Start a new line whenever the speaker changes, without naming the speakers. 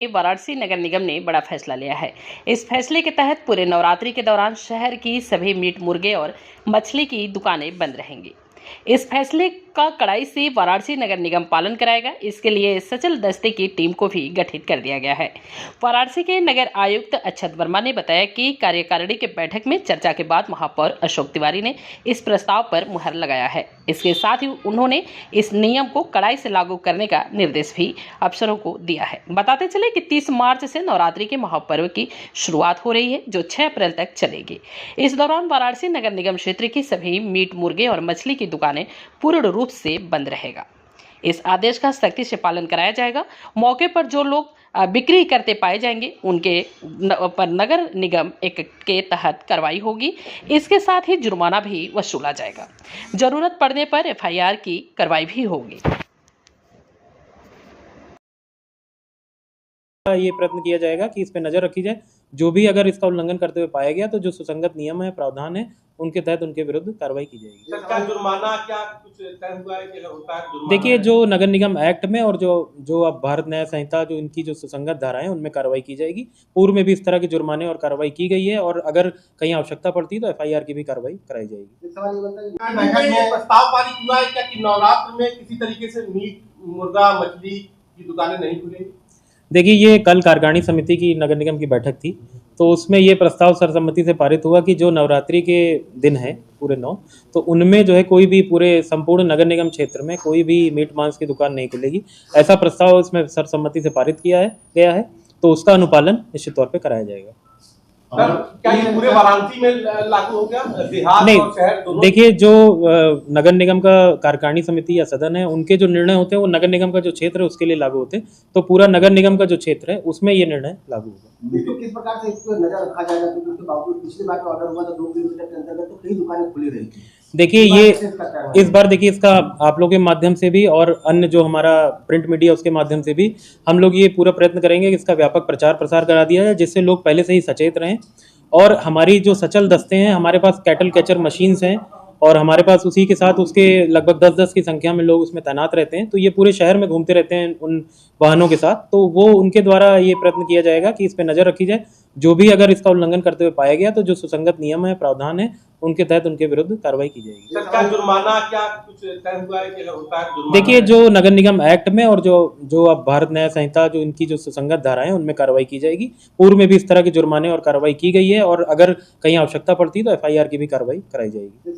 वाराणसी नगर निगम ने बड़ा फैसला लिया है। इस फैसले के तहत पूरे नवरात्रि के दौरान शहर की सभी मीट मुर्गे और मछली की दुकानें बंद रहेंगी। इस फैसले का कड़ाई से वाराणसी नगर निगम पालन कराएगा। इसके लिए सचल दस्ते की टीम को भी गठित कर दिया गया है। वाराणसी के नगर आयुक्त अक्षत वर्मा ने बताया कि कार्यकारिणी की बैठक में चर्चा के बाद महापौर अशोक तिवारी ने इस प्रस्ताव पर मुहर लगाया है। इसके साथ ही उन्होंने इस नियम को कड़ाई से लागू करने का निर्देश भी अफसरों को दिया है। बताते चले कि 30 मार्च से नवरात्रि के महापर्व की शुरुआत हो रही है, जो 6 अप्रैल तक चलेगी। इस दौरान वाराणसी नगर निगम क्षेत्र की सभी मीट मुर्गे और मछली की दुकानें पूर्ण रूप से बंद रहेगा। इस आदेश का सख्ती से पालन कराया जाएगा। मौके पर जो लोग बिक्री करते पाए जाएंगे उनके पर नगर निगम एक के तहत कार्रवाई होगी। इसके साथ ही जुर्माना भी वसूला जाएगा। जरूरत पड़ने पर एफआईआर की कार्रवाई भी होगी।
ये प्रयत्न किया जाएगा कि इस पे नजर रखी जाए। जो भी अगर इसका उल्लंघन करते हुए पाया गया तो जो सुसंगत नियम है, प्रावधान है, उनके तहत उनके विरुद्ध कार्रवाई की जाएगी।
क्या जुर्माना क्या कुछ तय हुआ है कि होता है जुर्माना?
देखिए, जो नगर निगम एक्ट में और जो अब भारत न्याय संहिता जो इनकी जो सुसंगत धाराएं हैं उनमें कार्रवाई की जाएगी। पूर्व में भी इस तरह के जुर्माने और कार्रवाई की गई है और अगर कहीं आवश्यकता पड़ती है तो एफआईआर की भी कार्रवाई कराई जाएगी।
प्रस्ताव पारित हुआ है क्या कि नवरात्र में किसी तरीके से मीट मुर्गा मछली की दुकानें नहीं खुलेंगी?
देखिए, ये कल कार्यकारिणी समिति की नगर निगम की बैठक थी, तो उसमें ये प्रस्ताव सर्वसम्मति से पारित हुआ कि जो नवरात्रि के दिन है पूरे 9, तो उनमें जो है कोई भी पूरे संपूर्ण नगर निगम क्षेत्र में कोई भी मीट मांस की दुकान नहीं खुलेगी। ऐसा प्रस्ताव इसमें सर्वसम्मति से पारित किया गया है, तो उसका अनुपालन निश्चित तौर पर कराया जाएगा।
सर, क्या ये पूरे वाराणसी में लागू हो गया, देहात और शहर दोनों?
देखिए, जो नगर निगम का कार्यकारिणी समिति या सदन है, उनके जो निर्णय होते हैं वो नगर निगम का जो क्षेत्र है उसके लिए लागू होते हैं। तो पूरा नगर निगम का जो क्षेत्र है उसमें ये निर्णय लागू होगा।
तो किस प्रकार से इस पर नजर रखा जाएगा, क्योंकि उसके बावजूद पिछली बार ऑर्डर हुआ था 2 किलोमीटर के अंतर्गत तो कई दुकानें खुली रही थी।
देखिए, ये इस बार देखिए इसका आप लोगों के माध्यम से भी और अन्य जो हमारा प्रिंट मीडिया उसके माध्यम से भी हम लोग ये पूरा प्रयत्न करेंगे कि इसका व्यापक प्रचार प्रसार करा दिया जाए, जिससे लोग पहले से ही सचेत रहें। और हमारी जो सचल दस्ते हैं, हमारे पास कैटल कैचर मशीन्स हैं और हमारे पास उसी के साथ उसके लगभग 10-10 की संख्या में लोग उसमें तैनात रहते हैं। तो ये पूरे शहर में घूमते रहते हैं उन वाहनों के साथ, तो वो उनके द्वारा ये प्रयत्न किया जाएगा कि इस पे नजर रखी जाए। जो भी अगर इसका उल्लंघन करते हुए पाया गया तो जो सुसंगत नियम है, प्रावधान है, उनके तहत उनके विरुद्ध कार्रवाई की जाएगी।
सर, क्या जुर्माना क्या कुछ तय हुआ है कि होता है जुर्माना?
देखिए, जो नगर निगम एक्ट में और जो अब भारत न्याय संहिता जो इनकी जो सुसंगत धाराएं हैं उनमें कार्रवाई की जाएगी। पूर्व में भी इस तरह के जुर्माने और कार्रवाई की गई है और अगर कहीं आवश्यकता पड़ती है तो एफआईआर की भी कार्रवाई कराई जाएगी।